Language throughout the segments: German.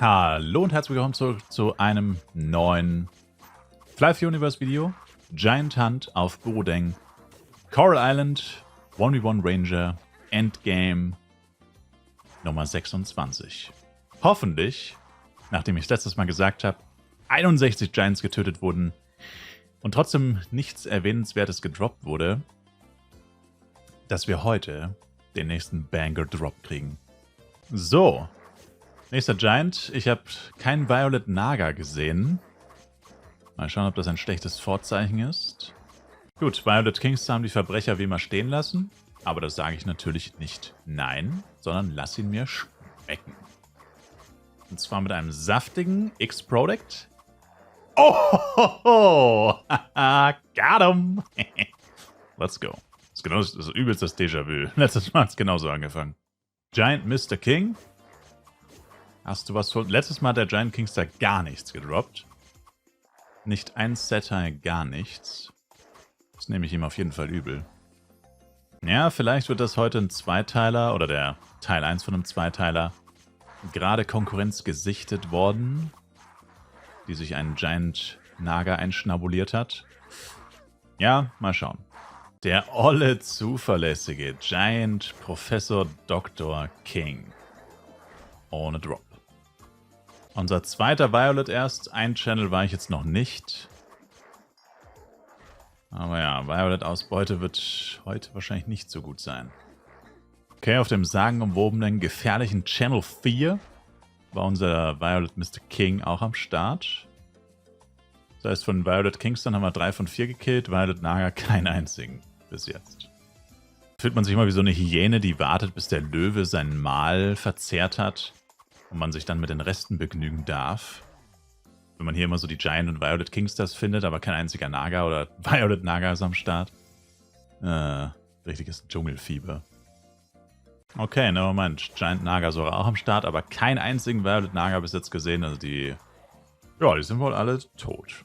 Hallo und herzlich willkommen zurück zu einem neuen Fly Universe Video. Giant Hunt auf Borodeng, Coral Island, 1v1 Ranger, Endgame Nummer 26. Hoffentlich, nachdem ich letztes Mal gesagt habe, 61 Giants getötet wurden und trotzdem nichts Erwähnenswertes gedroppt wurde, dass wir heute den nächsten Banger Drop kriegen. So. Nächster Giant. Ich habe keinen Violet Naga gesehen. Mal schauen, ob das ein schlechtes Vorzeichen ist. Gut, Violet Kings haben die Verbrecher wie immer stehen lassen. Aber das sage ich natürlich nicht nein, sondern lass ihn mir schmecken. Und zwar mit einem saftigen X-Product. Oh, got him. Let's go. Das ist übelst das Déjà-vu. Letztes Mal hat es genauso angefangen. Giant Mr. King. Hast du was von... Letztes Mal hat der Giant Kingster gar nichts gedroppt. Nicht ein Satire, gar nichts. Das nehme ich ihm auf jeden Fall übel. Ja, vielleicht wird das heute ein Zweiteiler oder der Teil 1 von einem Zweiteiler. Gerade Konkurrenz gesichtet worden, die sich einen Giant Naga einschnabuliert hat. Ja, mal schauen. Der olle zuverlässige Giant Professor Dr. King. Ohne Drop. Unser zweiter Violet erst. Ein Channel war ich jetzt noch nicht. Aber ja, Violet-Ausbeute wird heute wahrscheinlich nicht so gut sein. Okay, auf dem sagenumwobenen, gefährlichen Channel 4 war unser Violet Mr. King auch am Start. Das heißt, von Violet Kingston haben wir 3 von 4 gekillt, Violet Naga keinen einzigen bis jetzt. Fühlt man sich immer wie so eine Hyäne, die wartet, bis der Löwe sein Mahl verzehrt hat und man sich dann mit den Resten begnügen darf. Wenn man hier immer so die Giant und Violet Kingsters findet, aber kein einziger Naga oder Violet Naga ist am Start. Richtiges Dschungelfieber. Okay, nevermind. Giant Naga sogar auch am Start, aber keinen einzigen Violet Naga bis jetzt gesehen. Also die... Ja, die sind wohl alle tot.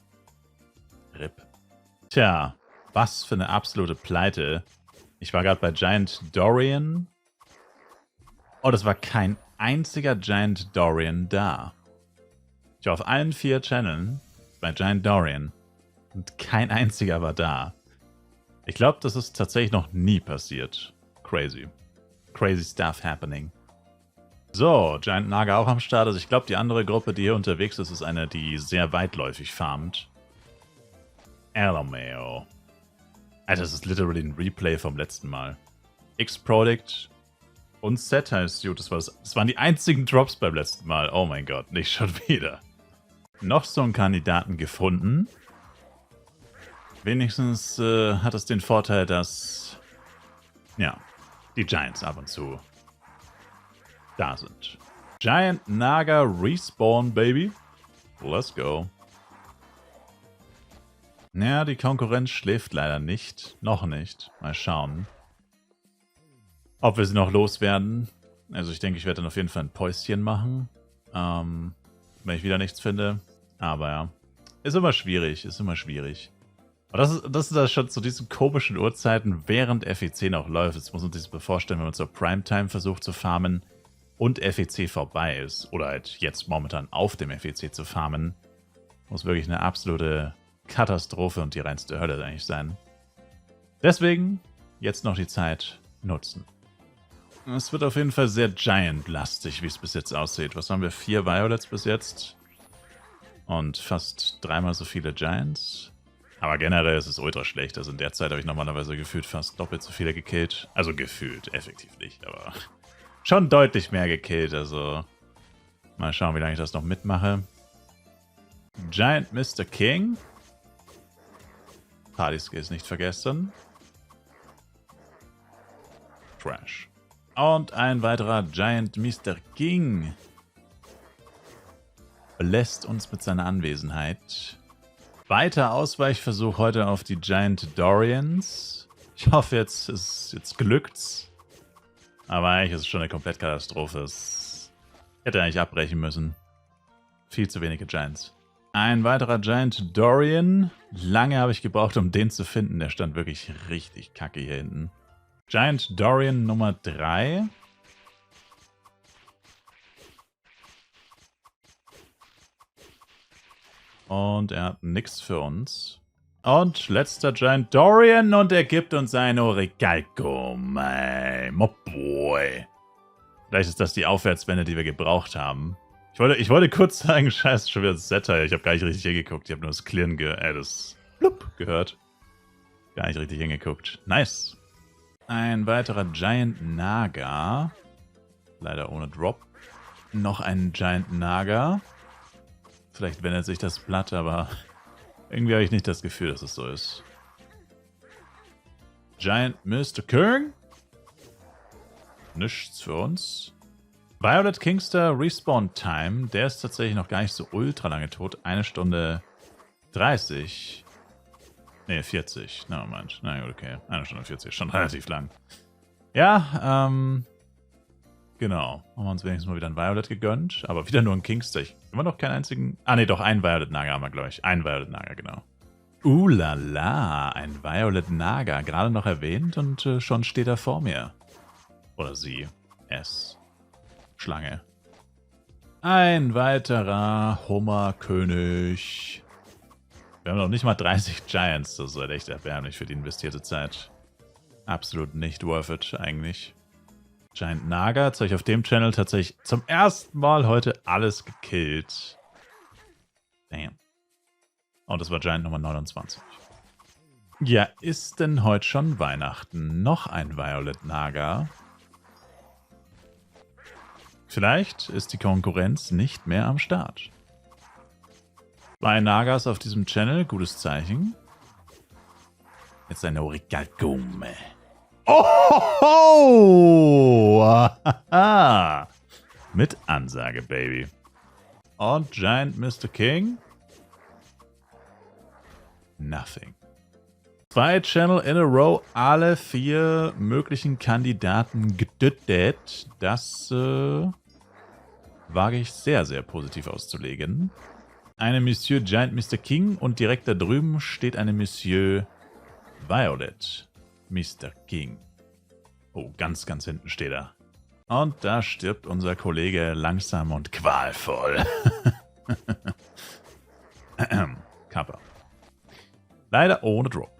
RIP. Tja, was für eine absolute Pleite. Ich war gerade bei Giant Dorian. Oh, das war kein einziger Giant Dorian da. Ich war auf allen 4 Channeln bei Giant Dorian und kein einziger war da. Ich glaube, das ist tatsächlich noch nie passiert. Crazy. Crazy stuff happening. So, Giant Naga auch am Start. Also ich glaube, die andere Gruppe, die hier unterwegs ist, ist eine, die sehr weitläufig farmt. LMAO. Alter, das ist literally ein Replay vom letzten Mal. X-Product und Satire Suit, das waren die einzigen Drops beim letzten Mal. Oh mein Gott, nicht schon wieder. Noch so einen Kandidaten gefunden. Wenigstens hat es den Vorteil, dass ja, die Giants ab und zu da sind. Giant Naga Respawn, Baby. Let's go. Ja, die Konkurrenz schläft leider nicht. Noch nicht. Mal schauen, ob wir sie noch loswerden. Also ich denke, ich werde dann auf jeden Fall ein Päuschen machen. Wenn ich wieder nichts finde. Aber ja. Ist immer schwierig. Ist immer schwierig. Aber das ist schon zu diesen komischen Uhrzeiten, während FEC noch läuft. Jetzt muss man sich das vorstellen, wenn man zur Primetime versucht zu farmen und FEC vorbei ist. Oder halt jetzt momentan auf dem FEC zu farmen. Muss wirklich eine absolute Katastrophe und die reinste Hölle eigentlich sein. Deswegen jetzt noch die Zeit nutzen. Es wird auf jeden Fall sehr Giant-lastig, wie es bis jetzt aussieht. Was haben wir? 4 Violets bis jetzt. Und fast 3-mal so viele Giants. Aber generell ist es ultra schlecht. Also in der Zeit habe ich normalerweise gefühlt fast doppelt so viele gekillt. Also gefühlt, effektiv nicht, aber schon deutlich mehr gekillt. Also mal schauen, wie lange ich das noch mitmache. Giant Mr. King. Party-Skills nicht vergessen. Trash. Und ein weiterer Giant Mr. King belässt uns mit seiner Anwesenheit. Weiter Ausweichversuch heute auf die Giant Dorians. Ich hoffe, jetzt glückt's. Aber eigentlich ist es schon eine Komplettkatastrophe. Es hätte eigentlich abbrechen müssen. Viel zu wenige Giants. Ein weiterer Giant Dorian. Lange habe ich gebraucht, um den zu finden. Der stand wirklich richtig kacke hier hinten. Giant Dorian Nummer 3. Und er hat nichts für uns. Und letzter Giant Dorian und er gibt uns ein Orichalco. Oh boy. Vielleicht ist das die Aufwärtswende, die wir gebraucht haben. Ich wollte kurz sagen, scheiße, schon wieder das Setter. Ich habe gar nicht richtig hingeguckt. Ich habe nur das Klirren das Blub gehört. Gar nicht richtig hingeguckt. Nice. Ein weiterer Giant Naga. Leider ohne Drop. Noch ein Giant Naga. Vielleicht wendet sich das Blatt, aber irgendwie habe ich nicht das Gefühl, dass es so ist. Giant Mr. King. Nichts für uns. Violet Kingster Respawn Time. Der ist tatsächlich noch gar nicht so ultra lange tot. 1 Stunde 30. Ne, 40. Na, Moment. Na gut, okay. 1 Stunde 40. Schon relativ lang. Ja, genau. Haben wir uns wenigstens mal wieder ein Violet gegönnt. Aber wieder nur ein Kingster. Immer noch keinen einzigen... Ah, ne, doch, ein Violet Naga haben wir, glaube ich. Ein Violet Naga, genau. Lala, ein Violet Naga. Gerade noch erwähnt und schon steht er vor mir. Oder sie. Es. Schlange. Ein weiterer Hummerkönig. Wir haben noch nicht mal 30 Giants. Das ist halt echt erbärmlich für die investierte Zeit. Absolut nicht worth it, eigentlich. Giant Naga hat euch auf dem Channel tatsächlich zum ersten Mal heute alles gekillt. Damn. Und das war Giant Nummer 29. Ja, ist denn heute schon Weihnachten? Noch ein Violet Naga. Vielleicht ist die Konkurrenz nicht mehr am Start. 2 Nagas auf diesem Channel, gutes Zeichen. Jetzt ein Orichalcum. Oh! Mit Ansage, Baby. Und Giant Mr. King. Nothing. 2 Channel in a row, alle 4 möglichen Kandidaten gedüttet. Das wage ich sehr, sehr positiv auszulegen. Eine Monsieur Giant Mr. King und direkt da drüben steht eine Monsieur Violet Mr. King. Oh, ganz, ganz hinten steht er. Und da stirbt unser Kollege langsam und qualvoll. Kappa. Leider ohne Drop.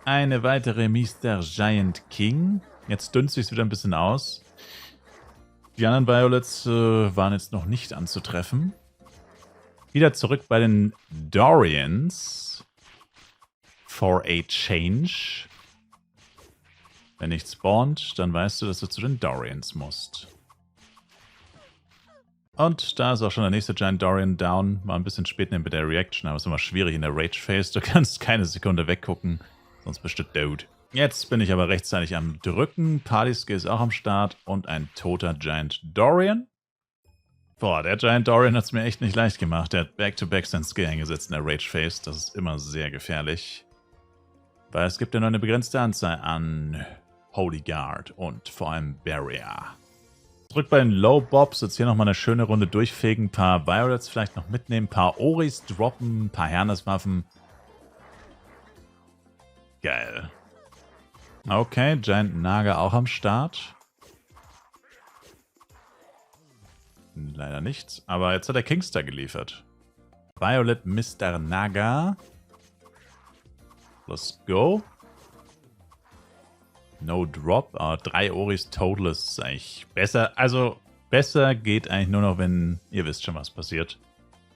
Eine weitere Mr. Giant King. Jetzt dünnt sich wieder ein bisschen aus. Die anderen Violets waren jetzt noch nicht anzutreffen. Wieder zurück bei den Dorians. For a change. Wenn nicht spawnt, dann weißt du, dass du zu den Dorians musst. Und da ist auch schon der nächste Giant Dorian down. War ein bisschen spät mit der Reaction, aber es ist immer schwierig in der Rage Phase. Du kannst keine Sekunde weggucken, sonst bist du tot. Jetzt bin ich aber rechtzeitig am Drücken. Partyskill ist auch am Start und ein toter Giant Dorian. Boah, der Giant Dorian hat es mir echt nicht leicht gemacht. Der hat Back-to-Back seinen Skill eingesetzt in der Rage Phase. Das ist immer sehr gefährlich. Weil es gibt ja nur eine begrenzte Anzahl an Holy Guard und vor allem Barrier. Zurück bei den Low Bobs. Jetzt hier nochmal eine schöne Runde durchfegen. Ein paar Violets vielleicht noch mitnehmen. Ein paar Oris droppen. Ein paar Herneswaffen. Geil. Okay, Giant Naga auch am Start. Leider nichts. Aber jetzt hat der Kingster geliefert. Violet Mr. Naga. Let's go. No Drop. 3 Oris total ist eigentlich besser. Also besser geht eigentlich nur noch, wenn ihr wisst schon, was passiert.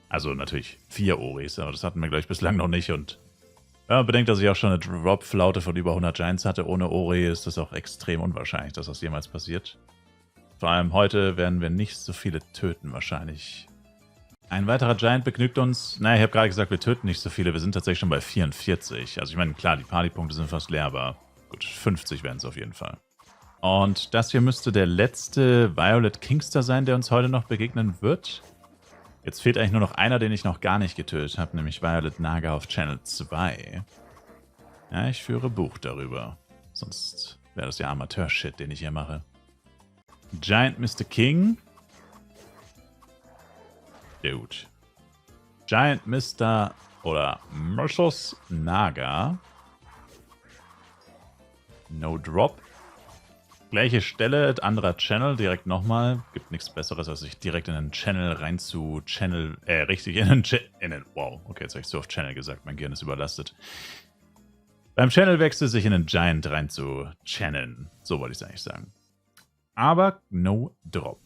Also natürlich 4 Oris, aber das hatten wir, glaube ich, bislang noch nicht. Und wenn man bedenkt, dass ich auch schon eine Drop-Flaute von über 100 Giants hatte, ohne Ori, ist das auch extrem unwahrscheinlich, dass das jemals passiert. Vor allem heute werden wir nicht so viele töten, wahrscheinlich. Ein weiterer Giant begnügt uns. Naja, ich habe gerade gesagt, wir töten nicht so viele. Wir sind tatsächlich schon bei 44. Also ich meine, klar, die Partypunkte sind fast leer, aber gut, 50 werden es auf jeden Fall. Und das hier müsste der letzte Violet Kingster sein, der uns heute noch begegnen wird. Jetzt fehlt eigentlich nur noch einer, den ich noch gar nicht getötet habe, nämlich Violet Naga auf Channel 2. Ja, ich führe Buch darüber. Sonst wäre das ja Amateur-Shit, den ich hier mache. Giant Mr. King. Gut. Giant Mr. oder Mrs. Naga. No Drop. Gleiche Stelle, anderer Channel, direkt nochmal. Gibt nichts Besseres, als sich direkt in einen Channel rein zu richtig, wow, okay, jetzt habe ich so oft Channel gesagt, mein Gehirn ist überlastet. Beim Channelwechsel sich in einen Giant rein zu channeln. So wollte ich es eigentlich sagen. Aber no drop.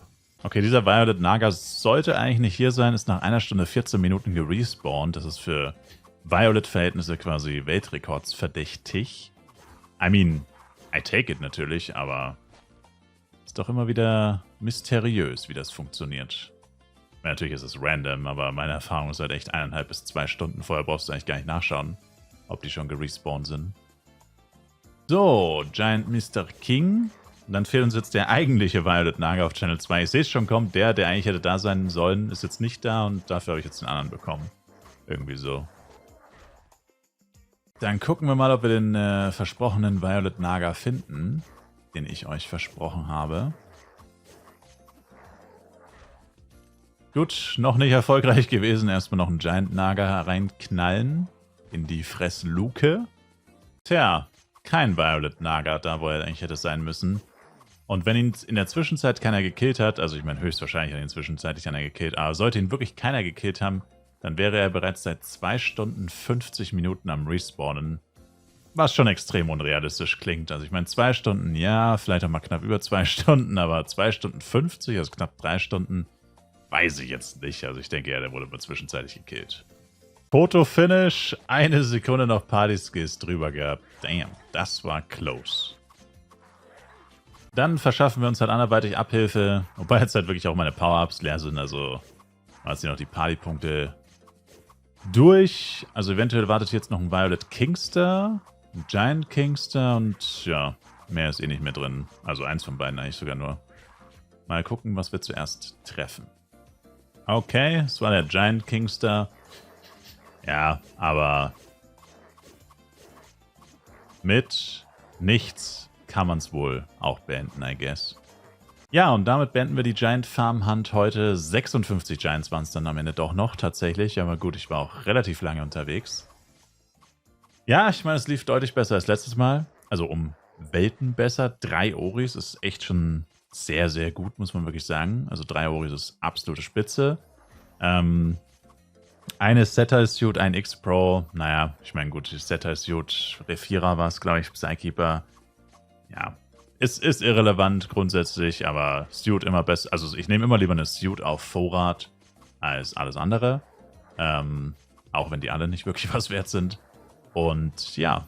Okay, dieser Violet Naga sollte eigentlich nicht hier sein, ist nach 1 Stunde 14 Minuten gerespawnt. Das ist für Violet-Verhältnisse quasi weltrekordsverdächtig. I mean, I take it natürlich, aber ist doch immer wieder mysteriös, wie das funktioniert. Natürlich ist es random, aber meine Erfahrung ist halt echt 1,5 bis 2 Stunden. Vorher brauchst du eigentlich gar nicht nachschauen, ob die schon gerespawnt sind. So, Giant Mr. King. Und dann fehlt uns jetzt der eigentliche Violet Naga auf Channel 2. Ich sehe es schon kommt, der eigentlich hätte da sein sollen, ist jetzt nicht da und dafür habe ich jetzt den anderen bekommen. Irgendwie so. Dann gucken wir mal, ob wir den versprochenen Violet Naga finden, den ich euch versprochen habe. Gut, noch nicht erfolgreich gewesen. Erstmal noch einen Giant Naga reinknallen in die Fressluke. Tja, kein Violet Naga da, wo er eigentlich hätte sein müssen. Und wenn ihn in der Zwischenzeit keiner gekillt hat, also ich meine höchstwahrscheinlich hat ihn zwischenzeitlich einer gekillt, aber sollte ihn wirklich keiner gekillt haben, dann wäre er bereits seit 2 Stunden 50 Minuten am Respawnen. Was schon extrem unrealistisch klingt. Also ich meine 2 Stunden, ja, vielleicht auch mal knapp über 2 Stunden, aber 2 Stunden 50, also knapp 3 Stunden, weiß ich jetzt nicht. Also ich denke, ja, der wurde mal zwischenzeitlich gekillt. Foto-Finish, 1 Sekunde noch Party-Skills drüber gehabt. Damn, das war close. Dann verschaffen wir uns halt anderweitig Abhilfe, wobei jetzt halt wirklich auch meine Power-Ups leer sind, also jetzt hier noch die Partypunkte durch. Also eventuell wartet jetzt noch ein Violet Kingster, ein Giant Kingster und ja, mehr ist eh nicht mehr drin. Also eins von beiden eigentlich sogar nur. Mal gucken, was wir zuerst treffen. Okay, es war der Giant Kingster. Ja, aber mit nichts kann man es wohl auch beenden, I guess. Ja, und damit beenden wir die Giant Farm Hunt heute. 56 Giants waren es dann am Ende doch noch tatsächlich. Aber gut, ich war auch relativ lange unterwegs. Ja, ich meine, es lief deutlich besser als letztes Mal. Also um Welten besser. 3 Oris ist echt schon sehr, sehr gut, muss man wirklich sagen. Also 3 Oris ist absolute Spitze. Eine Setter-Suit, ein X-Pro. Naja, ich meine, gut, Setter-Suit, Refira war es, glaube ich, Psykeeper. Ja, es ist irrelevant grundsätzlich, aber Suit immer besser. Also ich nehme immer lieber eine Suit auf Vorrat als alles andere. Auch wenn die alle nicht wirklich was wert sind. Und ja,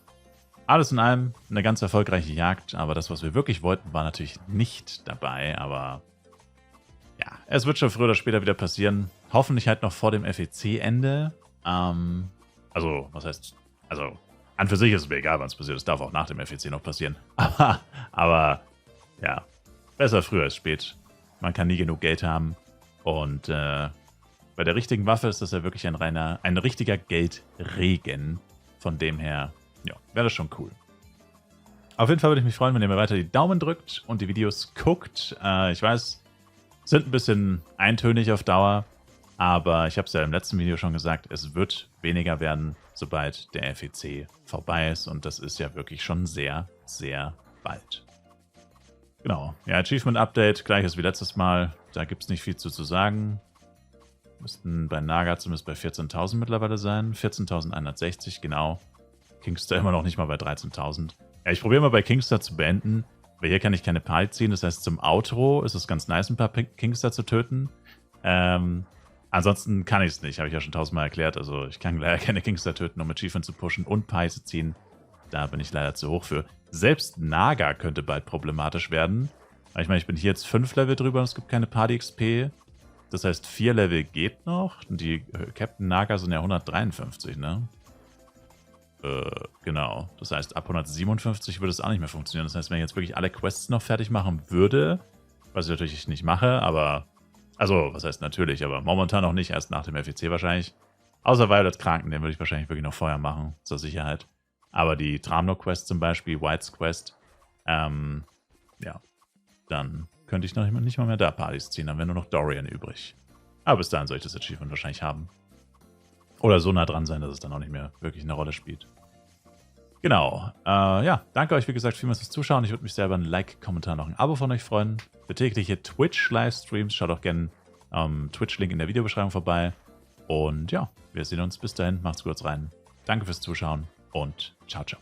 alles in allem eine ganz erfolgreiche Jagd. Aber das, was wir wirklich wollten, war natürlich nicht dabei. Aber ja, es wird schon früher oder später wieder passieren. Hoffentlich halt noch vor dem FEC-Ende. Also, was heißt... Also, an für sich ist es mir egal, wann es passiert. Es darf auch nach dem FEC noch passieren. Aber ja, besser früher als spät. Man kann nie genug Geld haben. Und bei der richtigen Waffe ist das ja wirklich ein richtiger Geldregen. Von dem her, ja, wäre das schon cool. Auf jeden Fall würde ich mich freuen, wenn ihr mir weiter die Daumen drückt und die Videos guckt. Ich weiß, sind ein bisschen eintönig auf Dauer. Aber ich habe es ja im letzten Video schon gesagt, es wird weniger werden, sobald der FEC vorbei ist. Und das ist ja wirklich schon sehr, sehr bald. Genau. Ja, Achievement Update, gleiches wie letztes Mal. Da gibt es nicht viel zu sagen. Müssten bei Naga zumindest bei 14.000 mittlerweile sein. 14.160, genau. Kingster immer noch nicht mal bei 13.000. Ja, ich probiere mal bei Kingster zu beenden. Weil hier kann ich keine Party ziehen. Das heißt, zum Outro ist es ganz nice, ein paar Kingster zu töten. Ansonsten kann ich es nicht, habe ich ja schon 1000-mal erklärt. Also ich kann leider keine Kingster töten, um Achievement zu pushen und Pi zu ziehen. Da bin ich leider zu hoch für. Selbst Naga könnte bald problematisch werden. Aber ich meine, ich bin hier jetzt 5 Level drüber und es gibt keine Party XP. Das heißt, 4 Level geht noch. Die Captain Naga sind ja 153, ne? Genau. Das heißt, ab 157 würde es auch nicht mehr funktionieren. Das heißt, wenn ich jetzt wirklich alle Quests noch fertig machen würde, was ich natürlich nicht mache, aber... Also, was heißt natürlich, aber momentan noch nicht, erst nach dem FEC wahrscheinlich. Außer Violet Kranken, den würde ich wahrscheinlich wirklich noch vorher machen, zur Sicherheit. Aber die Tramno-Quest zum Beispiel, White's Quest, ja, dann könnte ich noch nicht mal mehr da Partys ziehen, dann wäre nur noch Dorian übrig. Aber bis dahin soll ich das Achievement wahrscheinlich haben. Oder so nah dran sein, dass es dann auch nicht mehr wirklich eine Rolle spielt. Genau. Ja, danke euch, wie gesagt, vielmals fürs Zuschauen. Ich würde mich sehr über ein Like, Kommentar, noch ein Abo von euch freuen. Für tägliche Twitch-Livestreams schaut auch gerne Twitch-Link in der Videobeschreibung vorbei. Und ja, wir sehen uns bis dahin. Macht's gut rein. Danke fürs Zuschauen und ciao, ciao.